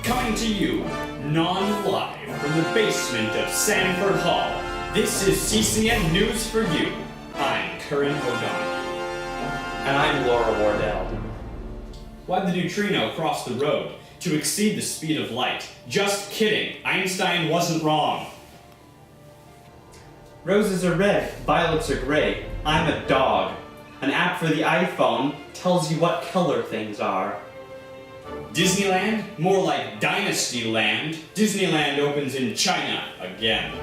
Coming to you, non-live, from the basement of Sanford Hall, this is CCN News for You. I'm Curran O'Donnell. And I'm Laura Wardell. Why'd the neutrino cross the road? To exceed the speed of light. Just kidding, Einstein wasn't wrong. Roses are red, violets are gray. I'm a dog. An app for the iPhone tells you what color things are. Disneyland? More like Dynasty Land. Disneyland opens in China again.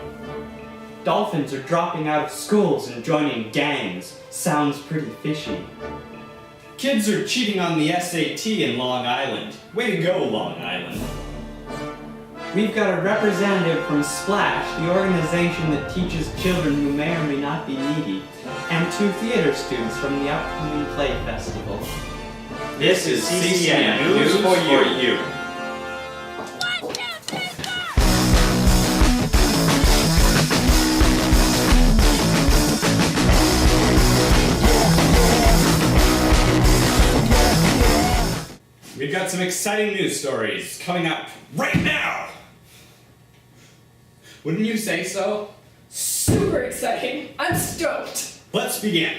Dolphins are dropping out of schools and joining gangs. Sounds pretty fishy. Kids are cheating on the SAT in Long Island. Way to go, Long Island. We've got a representative from Splash, the organization that teaches children who may or may not be needy, and 2 theater students from the upcoming play festival. This is CCN News for You. We've got some exciting news stories coming up right now. Wouldn't you say so? Super exciting. I'm stoked. Let's begin.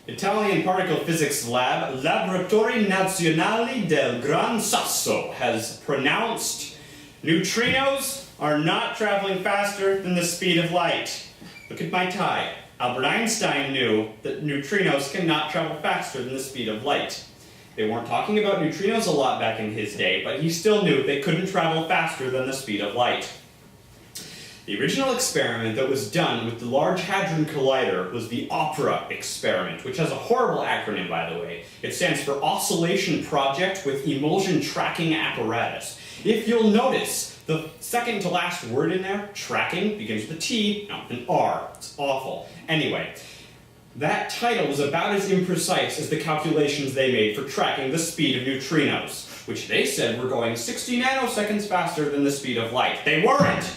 Italian particle physics lab Laboratori Nazionale del Gran Sasso has pronounced neutrinos are not traveling faster than the speed of light. Look at my tie. Albert Einstein knew that neutrinos cannot travel faster than the speed of light. They weren't talking about neutrinos a lot back in his day, but he still knew they couldn't travel faster than the speed of light. The original experiment that was done with the Large Hadron Collider was the OPERA experiment, which has a horrible acronym, by the way. It stands for Oscillation Project with Emulsion Tracking Apparatus. If you'll notice, the second to last word in there, tracking, begins with a T, not an R. It's awful. Anyway, that title was about as imprecise as the calculations they made for tracking the speed of neutrinos, which they said were going 60 nanoseconds faster than the speed of light. They weren't!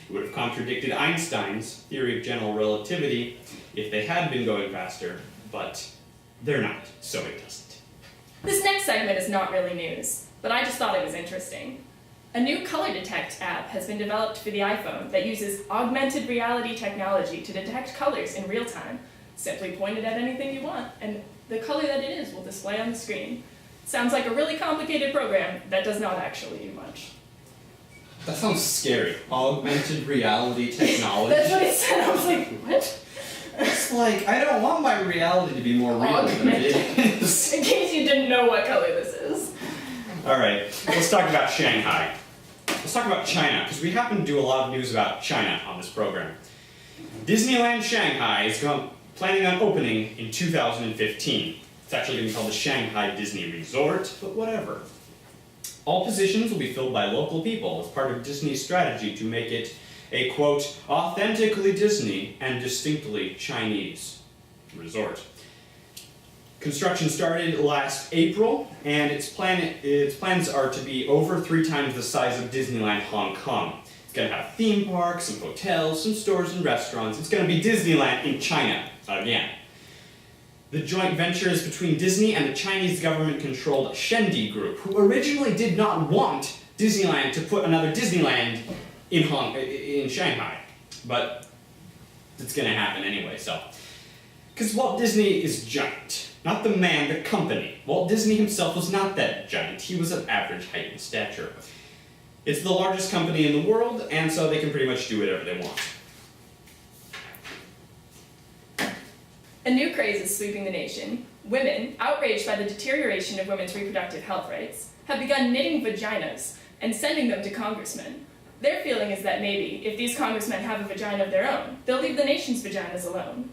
It would have contradicted Einstein's theory of general relativity if they had been going faster, but they're not, so it doesn't. This next segment is not really news, but I just thought it was interesting. A new Color Detect app has been developed for the iPhone that uses augmented reality technology to detect colors in real time. Simply point it at anything you want, and the color that it is will display on the screen. Sounds like a really complicated program that does not actually do much. That sounds scary. Augmented reality technology. That's what it said. I was like, what? It's like, I don't want my reality to be more real than it is. In case you didn't know what color this is. Alright, let's talk about Shanghai. Let's talk about China, because we happen to do a lot of news about China on this program. Disneyland Shanghai is planning on opening in 2015. It's actually going to be called the Shanghai Disney Resort, but whatever. All positions will be filled by local people as part of Disney's strategy to make it a, quote, authentically Disney and distinctly Chinese resort. Construction started last April, and its plans are to be over 3 times the size of Disneyland Hong Kong. It's going to have theme parks, some hotels, some stores and restaurants. It's going to be Disneyland in China again. The joint venture is between Disney and the Chinese government-controlled Shendi Group, who originally did not want Disneyland to put another Disneyland in Shanghai. But it's going to happen anyway, so. Because Walt Disney is giant. Not the man, the company. Walt Disney himself was not that giant. He was of average height and stature. It's the largest company in the world, and so they can pretty much do whatever they want. A new craze is sweeping the nation. Women, outraged by the deterioration of women's reproductive health rights, have begun knitting vaginas and sending them to congressmen. Their feeling is that maybe, if these congressmen have a vagina of their own, they'll leave the nation's vaginas alone.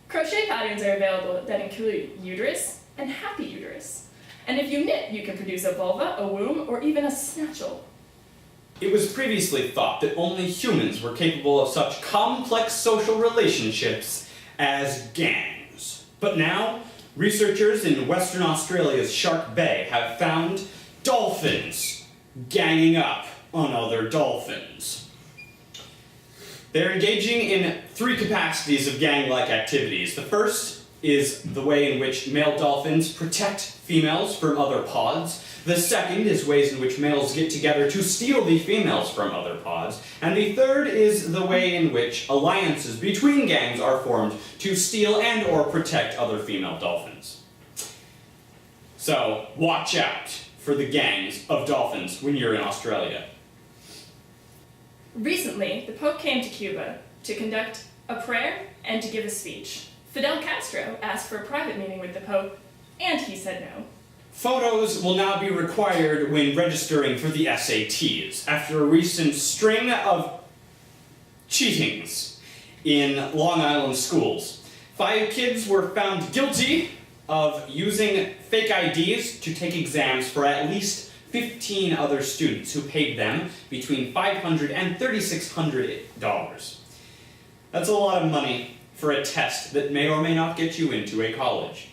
Crochet patterns are available that include uterus and happy uterus. And if you knit, you can produce a vulva, a womb, or even a snatchel. It was previously thought that only humans were capable of such complex social relationships as gangs. But now, researchers in Western Australia's Shark Bay have found dolphins ganging up on other dolphins. They're engaging in 3 capacities of gang-like activities. The first is the way in which male dolphins protect females from other pods. The second is ways in which males get together to steal the females from other pods. And the third is the way in which alliances between gangs are formed to steal and or protect other female dolphins. So, watch out for the gangs of dolphins when you're in Australia. Recently, the Pope came to Cuba to conduct a prayer and to give a speech. Fidel Castro asked for a private meeting with the Pope, and he said no. Photos will now be required when registering for the SATs after a recent string of cheatings in Long Island schools. 5 kids were found guilty of using fake IDs to take exams for at least 15 other students who paid them between $500 and $3,600. That's a lot of money for a test that may or may not get you into a college.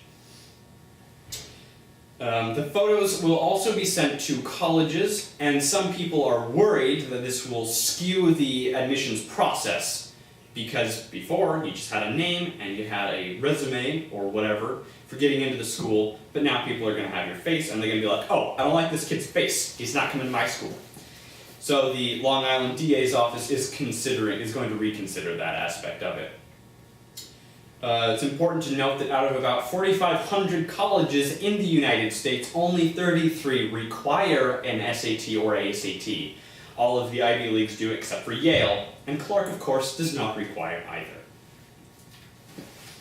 The photos will also be sent to colleges, and some people are worried that this will skew the admissions process, because before you just had a name and you had a resume or whatever for getting into the school, but now people are going to have your face and they're going to be like, oh, I don't like this kid's face, he's not coming to my school. So the Long Island DA's office is going to reconsider that aspect of it. It's important to note that out of about 4,500 colleges in the United States, only 33 require an SAT or ACT. All of the Ivy Leagues do except for Yale, and Clark, of course, does not require either.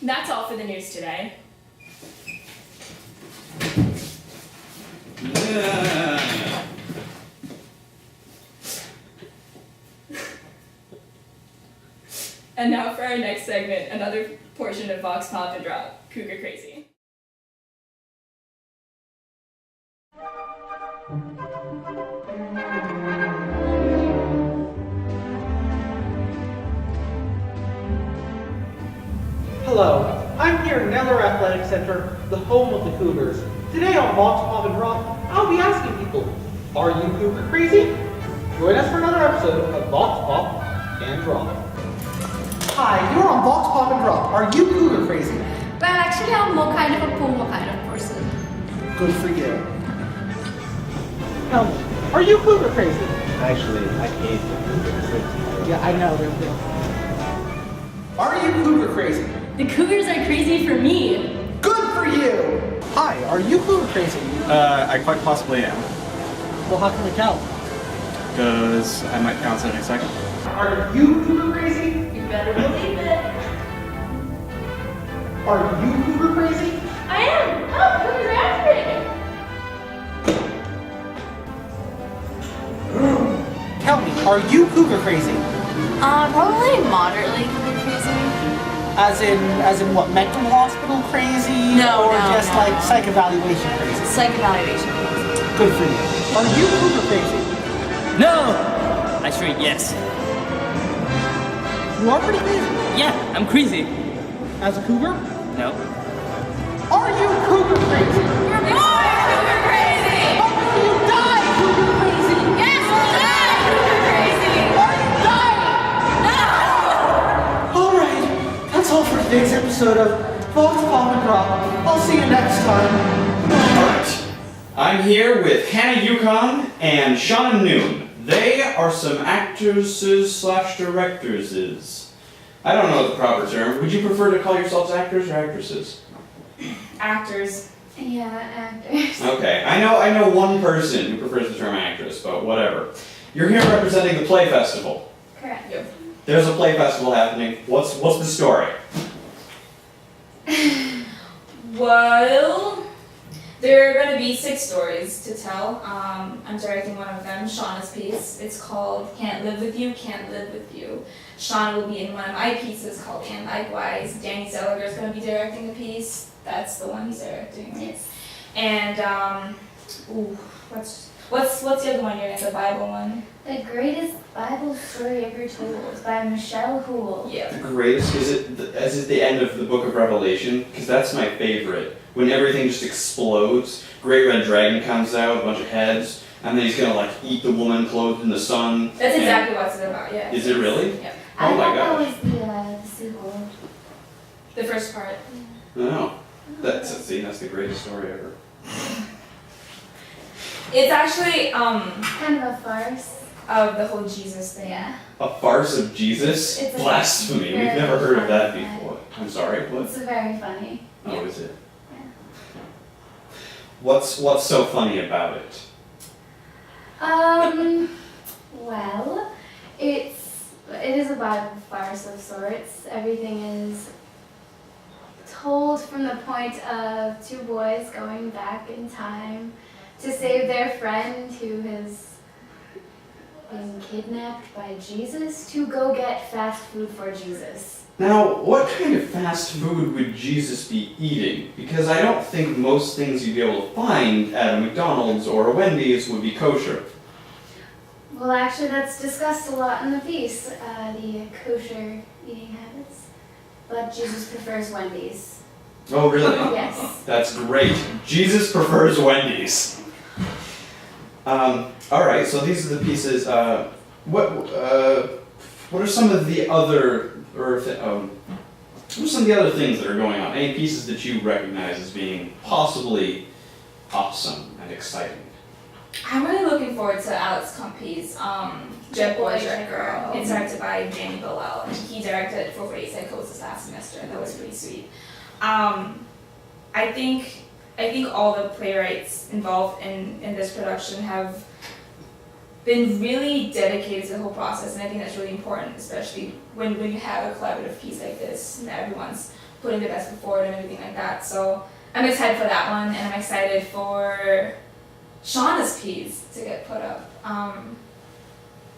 That's all for the news today. And now for our next segment, another portion of Vox Pop and Drop, Cougar Crazy. Hello, I'm here at Neller Athletic Center, the home of the Cougars. Today on Vox Pop and Drop, I'll be asking people, are you Cougar crazy? Join us for another episode of Vox Pop and Drop. Hi, you're on Vox Pop and Drop. Are you Cougar crazy? Well, actually, I'm more kind of a Puma kind of person. Good for you. Tell me, are you Cougar crazy? Actually, I hate them. Yeah, I know. Are you Cougar crazy? The Cougars are crazy for me. Good for you! Hi, are you Cougar crazy? I quite possibly am. Well, how can we tell? Because I might pounce any second. Are you Cougar crazy? You better believe it. Are you Cougar crazy? I am. Oh, Cougars are activated. Tell me, are you Cougar crazy? Probably moderately Cougar crazy. As in what, mental hospital crazy? No, or no, just no. like psych evaluation crazy? Psych evaluation crazy. Good for you. Are you Cougar crazy? No! Actually, yes. You are pretty crazy. Yeah, I'm crazy. As a cougar? No. Are you Cougar crazy? You're more Cougar crazy! Or will you die Cougar crazy? Yes, we'll die Cougar crazy! Are you dying? No! Alright, that's all for today's episode of Vox Pop and Drop. I'll see you next time. Alright, I'm here with Hannah Yukon and Shauna Noon. They are some actresses / directors. I don't know the proper term. Would you prefer to call yourselves actors or actresses? Actors. Yeah, actors. Okay, I know one person who prefers the term actress, but whatever. You're here representing the Play Festival. Correct. Yep. There's a Play Festival happening. What's the story? Well, there are going to be 6 stories to tell. I'm directing one of them, Shauna's piece. It's called Can't Live With You, Can't Live With You. Shauna will be in one of my pieces called And Likewise. Danny Zellweger is going to be directing the piece. That's the one he's directing, right? Yes. And, what's the other one you're in, the Bible one? The greatest Bible story ever told by Michelle Houle. Yeah. The greatest? Is it the end of the Book of Revelation? Because that's my favorite. When everything just explodes, Great Red Dragon comes out, a bunch of heads, and then he's gonna like eat the woman clothed in the sun. That's exactly what it's about, yeah. Is it really? Yep. Oh my I thought gosh. that was the sequel. The first part. No. That's the greatest story ever. It's actually Kind of a farce. of the whole Jesus thing. Yeah. A farce of Jesus? It's a Blasphemy. We've very never heard of that funny before. I'm sorry, what? It's very funny. Oh, is it? Yeah. What's so funny about it? Well, it is a Bible farce of sorts. Everything is told from the point of two boys going back in time to save their friend who has been kidnapped by Jesus to go get fast food for Jesus. Now, what kind of fast food would Jesus be eating? Because I don't think most things you'd be able to find at a McDonald's or a Wendy's would be kosher. Well, actually, that's discussed a lot in the piece, the kosher eating habits. But Jesus prefers Wendy's. Oh, really? Yes. That's great. Jesus prefers Wendy's. All right, so these are the pieces. What are some of the other, what are some of the other things that are going on? Any pieces that you recognize as being possibly awesome and exciting? I'm really looking forward to Alex Compe's Jet Boy, Jet Girl. It's directed by Danny Bilal, and he directed For Race Psychosis last semester, and that was pretty sweet. I think all the playwrights involved in this production have been really dedicated to the whole process, and I think that's really important, especially when you have a collaborative piece like this, and everyone's putting their best foot forward and everything like that. So I'm excited for that one, and I'm excited for Shauna's piece to get put up.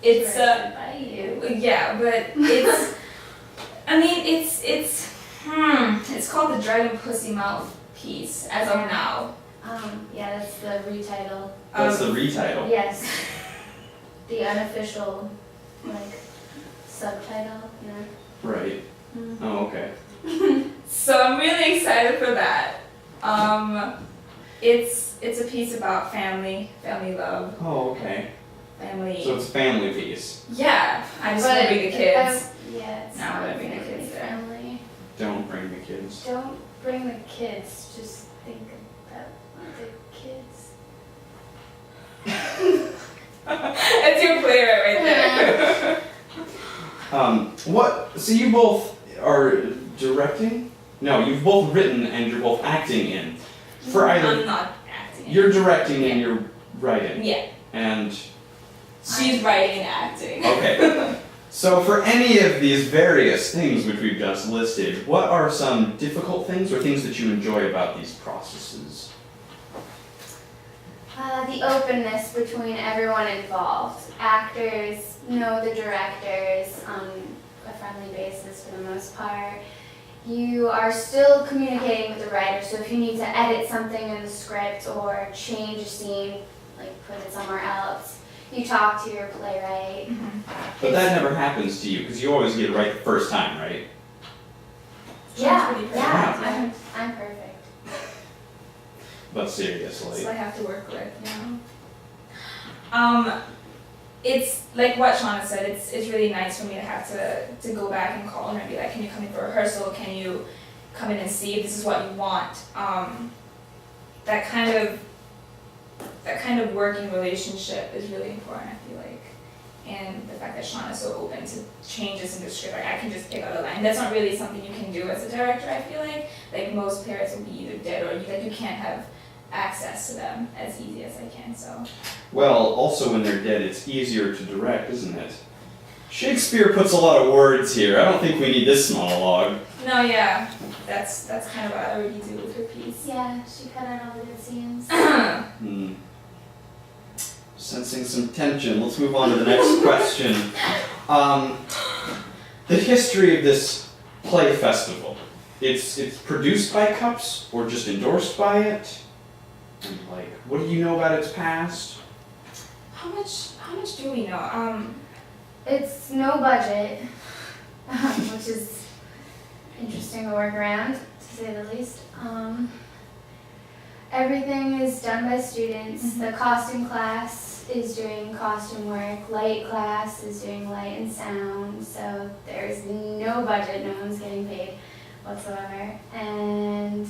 It's Directed by you. yeah, but it's I mean it's called the Dragon Pussy Mouth piece as of now. Yeah, that's the retitle. That's the retitle. Yes. The unofficial, subtitle, you know. Right. Oh, okay. So I'm really excited for that. It's a piece about family love, Oh, okay. family. So it's a family piece. Yeah, I just want to bring the kids. Yeah, it's No, I'm not gonna bring the family kids there. friendly. Don't bring the kids. Don't bring the kids, just think about the kids. That's your playwright right there. So you both are directing? No, you've both written and you're both acting in. For either, I'm not acting. you're directing and you're writing. Yeah, And, she's writing and acting. okay. So for any of these various things which we've just listed, what are some difficult things or things that you enjoy about these processes? The openness between everyone involved. Actors know the directors on a friendly basis for the most part. You are still communicating with the writer, so if you need to edit something in the script or change a scene, like put it somewhere else, you talk to your playwright. But that never happens to you, because you always get it right the first time, right? Yeah, pretty yeah, I'm perfect. But So seriously. I have to work with, it's like what Shauna said, it's really nice for me to have to go back and call her and be like, can you come in for rehearsal? Can you come in and see if this is what you want? That kind of working relationship is really important, I feel like. And the fact that Shauna's so open to changes in the script, like I can just pick out a line. That's not really something you can do as a director, I feel like. Like most playwrights will be either dead or you can't have access to them as easy as I can, so. Well, also when they're dead, it's easier to direct, isn't it? Shakespeare puts a lot of words here. I don't think we need this monologue. No, yeah, that's kind of what I already do with her piece. Yeah, she cut out all the good scenes. Sensing some tension. Let's move on to the next question. The history of this play festival. It's produced by Cups or just endorsed by it? And what do you know about its past? How much do we know? It's no budget, which is interesting to work around, to say the least. Everything is done by students. The costume class is doing costume work. Light class is doing light and sound. So there's no budget. No one's getting paid. whatsoever. And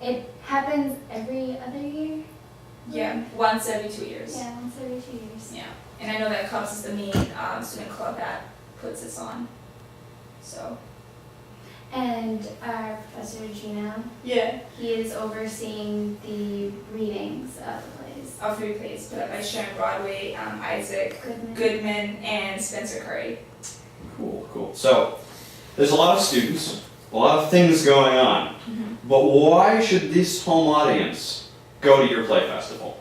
it happens every other year? Yeah, once every 2 years. Yeah, once every 2 years. Yeah, and I know that Cubs is the main student club that puts this on. So. And our Professor Gino, Yeah. he is overseeing the readings of the plays. All 3 plays, put up by Sharon Broadway, Isaac Goodman, and Spencer Curry. Cool, cool. So, there's a lot of students, a lot of things going on, but why should this home audience go to your play festival?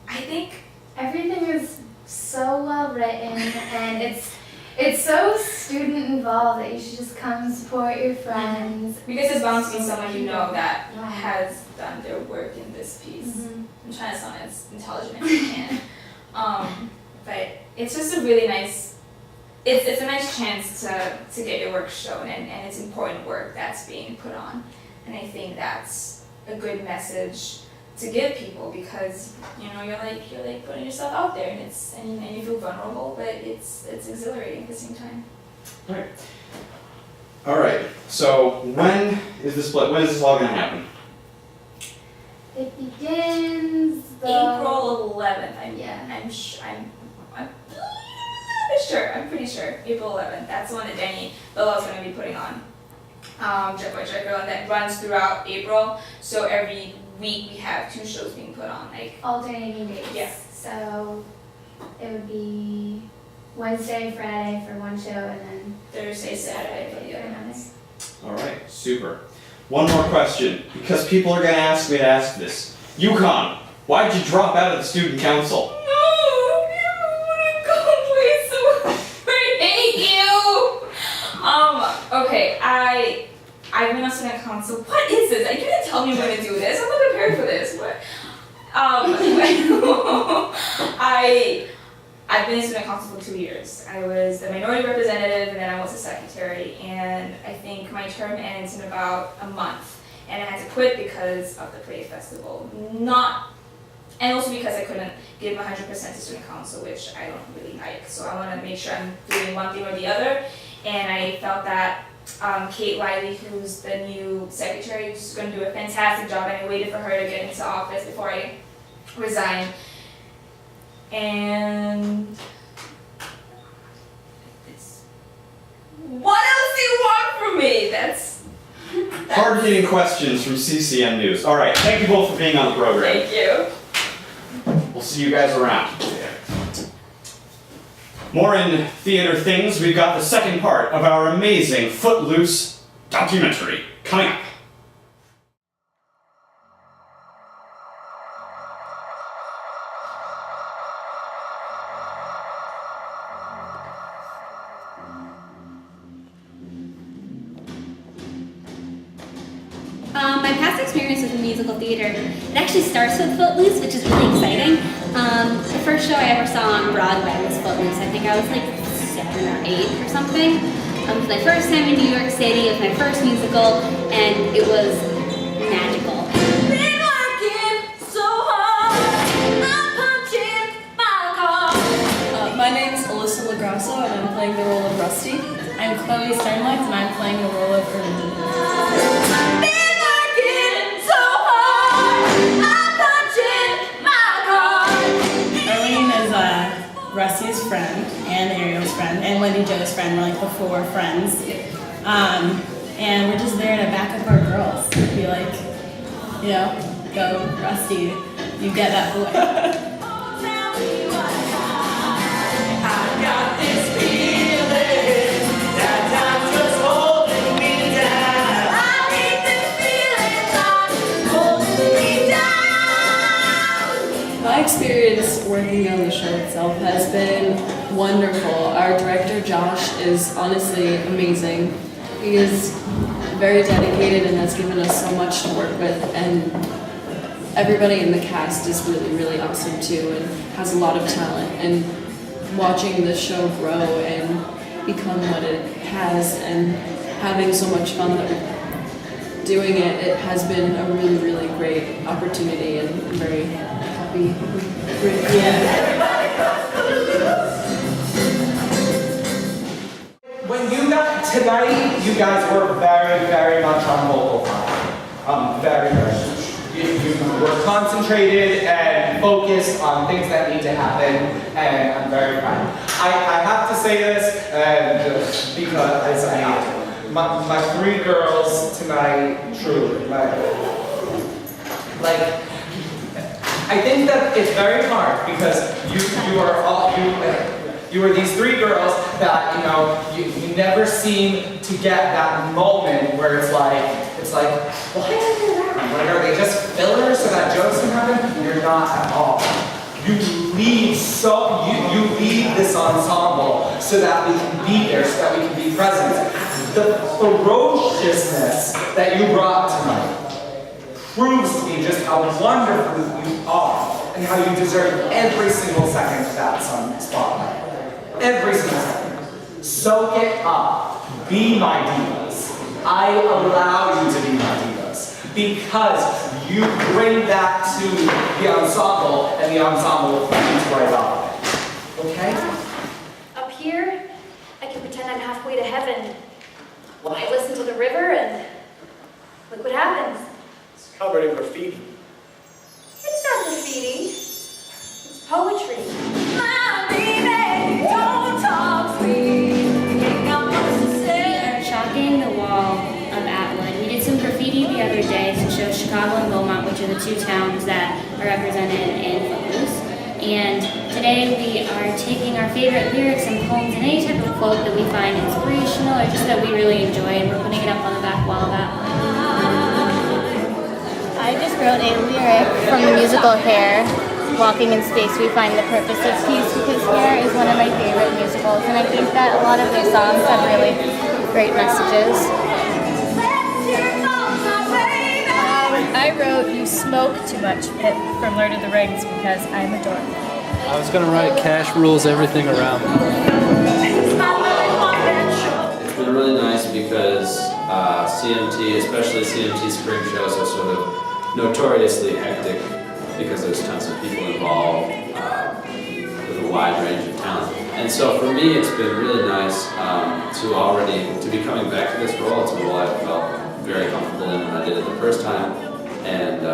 I think Everything is so well written, and it's so student involved that you should just come support your friends. because it's bound to be someone you know that Wow. has done their work in this piece. Mhm. I'm trying to sound as intelligent as I can. But it's just a really nice, it's a nice chance to get your work shown, and it's important work that's being put on. And I think that's a good message to give people, because you're like putting yourself out there, and and you feel vulnerable, but it's exhilarating at the same time. Alright. Alright, so when is this all gonna happen? It begins April 11th. Yeah. I'm pretty sure. April 11th. That's the one that Danny Bella's going to be putting on. Jet Boy, Jet Girl, and that runs throughout April. So every week we have 2 shows being put on. Like, alternating days. Yeah. So it would be Wednesday, Friday for one show, and then Thursday, Saturday for the other another. ones. Alright, super. One more question, because people are gonna ask me to ask this. UConn, why'd you drop out of the student council? Okay, I've been on student council. What is this? You didn't tell me I'm going to do this. I'm not prepared for this. What? I've been in student council for 2 years. I was the minority representative, and then I was a secretary. And I think my term ends in about a month. And I had to quit because of the play festival. And also because I couldn't give 100% to student council, which I don't really like. So I want to make sure I'm doing one thing or the other. And I felt that Kate Wiley, who's the new secretary, was going to do a fantastic job, and I waited for her to get into office before I resigned. And what else do you want from me? That's Hard-hitting questions from CCNews. Alright, thank you both for being on the program. Thank you. We'll see you guys around. More in theater things, we've got the second part of our amazing Footloose documentary coming up. My past experience with musical theater, it actually starts with Footloose, which is really exciting. The first show I ever saw on Broadway was Footloose. I think I was like 7 or 8 or something. It was my first time in New York City. It was my first musical, and it was magical. Been working so hard, I'm punching my card. My name is Alyssa LaGrasso, and I'm playing the role of Rusty. I'm Chloe Steinleitz, and I'm playing the role of Ernie. Rusty's friend and Ariel's friend and Wendy Jo's friend. We're like the 4 friends. And we're just there to back up our girls. Be like, go Rusty, you get that boy. I got this feeling that I'm just holding me down. I need this feeling holding me down. My experience working on the show itself has been wonderful. Our director, Josh, is honestly amazing. He is very dedicated and has given us so much to work with, and everybody in the cast is really, really awesome too and has a lot of talent. And watching the show grow and become what it has and having so much fun that we're doing it, it has been a really, really great opportunity, and I'm very happy. When tonight, you guys were very, very much on vocal fire. Very, very much. You were concentrated and focused on things that need to happen, and I'm very proud. I have to say this, because my three girls tonight, truly, I think that it's very hard because you are these three girls that you never seem to get that moment where it's like why are they around? Like, are they just fillers so that jokes can happen? You're not at all. You lead this ensemble so that we can be there, so that we can be present. The ferociousness that you brought tonight proves to me just how wonderful you are and how you deserve every single second of that spotlight. Every single second. Soak it up. Be my divas. I allow you to be my divas because you bring that to the ensemble and the ensemble feeds right off. Okay? Up here, I can pretend I'm halfway to heaven. Well, I listen to the river and look what happens. Covered in graffiti. It's not graffiti. It's poetry. My baby, don't talk sweet. Ain't got much to say. We are chalking the wall of Atwood. We did some graffiti the other day to show Chicago and Beaumont, which are the two towns that are represented in Footloose. And today we are taking our favorite lyrics and poems and any type of quote that we find inspirational or just that we really enjoy, and we're putting it up on the back wall of Atwood. I just wrote a lyric from the musical Hair, Walking in Space We Find the Purpose of Peace, because Hair is one of my favorite musicals, and I think that a lot of their songs have really great messages. I wrote You Smoke Too Much Pip from Lord of the Rings because I'm a dork. I was going to write Cash Rules Everything Around Me. It's been really nice because CMT, especially CMT spring shows, are sort of notoriously hectic because there's tons of people involved with a wide range of talent. And so for me, it's been really nice to be coming back to this role. It's a role I felt very comfortable in when I did it the first time. And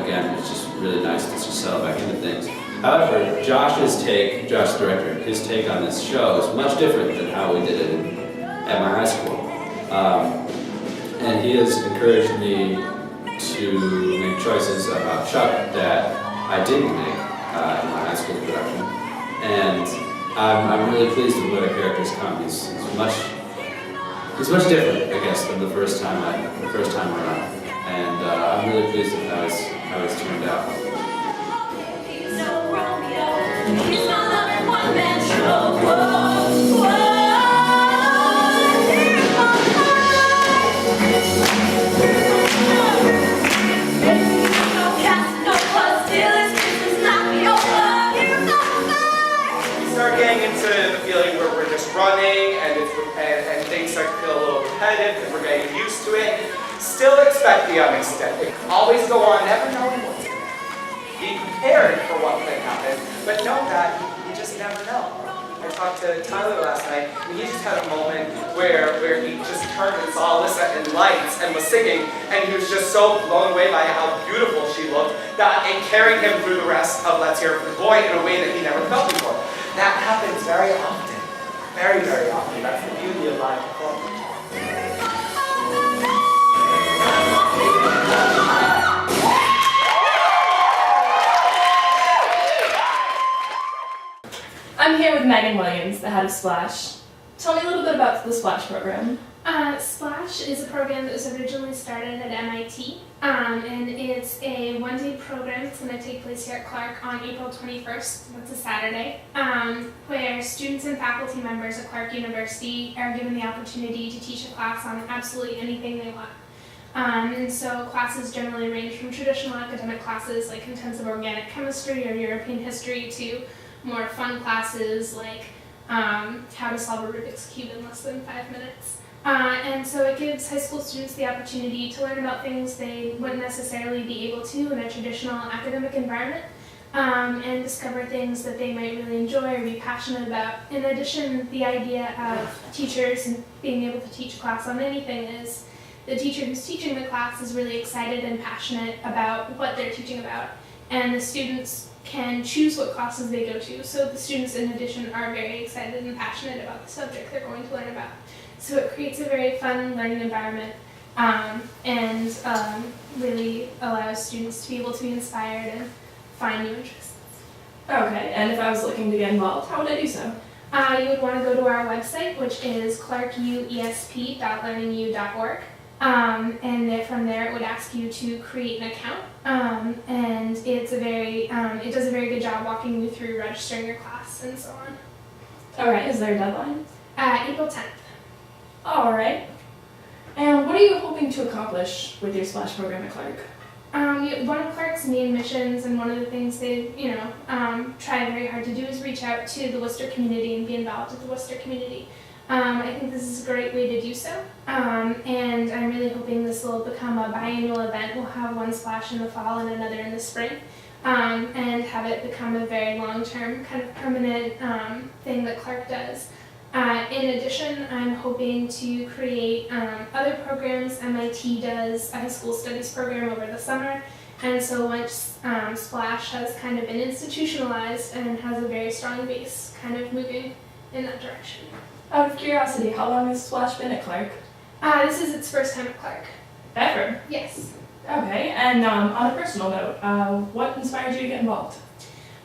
again, it's just really nice to just settle back into things. However, Josh, the director, his take on this show is much different than how we did it at my high school. And he has encouraged me to make choices about Chuck that I didn't make in my high school production. And I'm really pleased with where the character's come. He's much different, I guess, than the first time around. And I'm really pleased with how it's turned out. He's no Romeo. He's not a one-man show. Start getting into the feeling where we're just running and things start to feel a little repetitive because we're getting used to it. Still expect the unexpected. Always go on, never knowing what's going to happen. Be prepared for what could happen, but know that you just never know. I talked to Tyler last night, and he just had a moment where he just turned and saw Alyssa in lights and was singing, and he was just so blown away by how beautiful she looked that it carried him through the rest of Let's Hear It From the Boy in a way that he never felt before. That happens very often. Very, very often. That's the beauty of live performance. I'm here with Megan Williams, the head of Splash. Tell me a little bit about the Splash program. Splash is a program that was originally started at MIT, and it's a one-day program. It's going to take place here at Clark on April 21st, that's a Saturday, where students and faculty members at Clark University are given the opportunity to teach a class on absolutely anything they want. And so classes generally range from traditional academic classes like intensive organic chemistry or European history to more fun classes like how to solve a Rubik's Cube in less than 5 minutes. And so it gives high school students the opportunity to learn about things they wouldn't necessarily be able to in a traditional academic environment. and discover things that they might really enjoy or be passionate about. In addition, the idea of teachers and being able to teach a class on anything is the teacher who's teaching the class is really excited and passionate about what they're teaching about, and the students can choose what classes they go to. So the students, in addition, are very excited and passionate about the subject they're going to learn about. So it creates a very fun learning environment and really allows students to be able to be inspired and find new interests. Okay, and if I was looking to get involved, how would I do so? You would want to go to our website, which is clarkuesp.learningu.org. And then from there, it would ask you to create an account, and it does a very good job walking you through registering your class and so on. All right, is there a deadline? April 10th. All right. And what are you hoping to accomplish with your Splash program at Clark? One of Clark's main missions, and one of the things they, try very hard to do, is reach out to the Worcester community and be involved with the Worcester community. I think this is a great way to do so, and I'm really hoping this will become a biannual event. We'll have one Splash in the fall and another in the spring, and have it become a very long-term, kind of permanent thing that Clark does. In addition, I'm hoping to create other programs. MIT does a high school studies program over the summer, and so once Splash has kind of been institutionalized and has a very strong base, kind of moving in that direction. Out of curiosity, how long has Splash been at Clark? This is its first time at Clark. Ever? Yes. Okay, and on a personal note, what inspired you to get involved?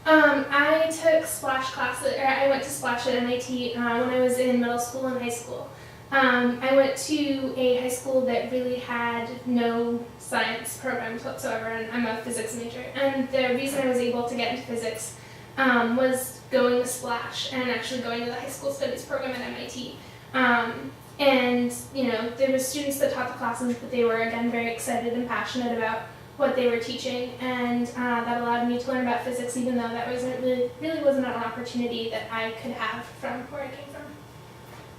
I took Splash classes, or I went to Splash at MIT when I was in middle school and high school. I went to a high school that really had no science programs whatsoever, and I'm a physics major. And the reason I was able to get into physics was going to Splash and actually going to the high school studies program at MIT. And there were students that taught the classes, but they were, again, very excited and passionate about what they were teaching, and that allowed me to learn about physics, even though that really wasn't an opportunity that I could have from where I came from.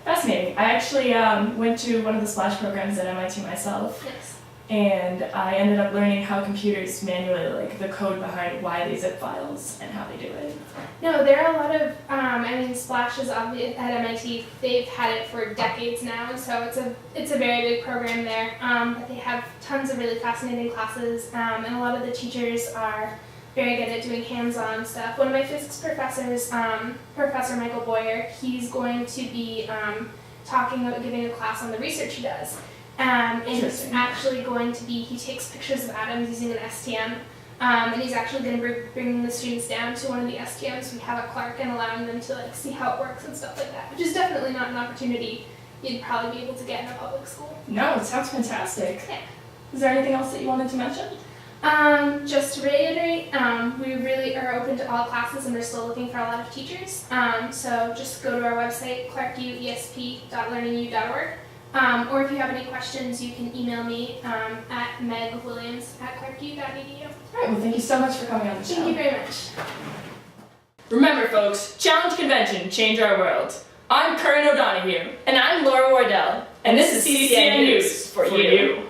Fascinating. I actually went to one of the Splash programs at MIT myself. Yes. And I ended up learning how computers manually, like the code behind why they zip files and how they do it. No, there are a lot of, Splash is obvious at MIT. They've had it for decades now, and so it's a very big program there. But they have tons of really fascinating classes, and a lot of the teachers are very good at doing hands-on stuff. One of my physics professors, Professor Michael Boyer, he's going to be giving a class on the research he does. And it's actually going to be, he takes pictures of atoms using an STM, and he's actually going to bring the students down to one of the STMs we have at Clark and allowing them to see how it works and stuff like that, which is definitely not an opportunity you'd probably be able to get in a public school. No, it sounds fantastic. Yeah. Is there anything else that you wanted to mention? Just to reiterate, we really are open to all classes, and we're still looking for a lot of teachers. So just go to our website, clarkuesp.learningu.org. Or if you have any questions, you can email me at megwilliams@clarku.edu. All right, well, thank you so much for coming on the show. Thank you very much. Remember, folks, Challenge Convention, change our world. I'm Corinne O'Donoghue. And I'm Laura Wardell. And this is CCNews for you.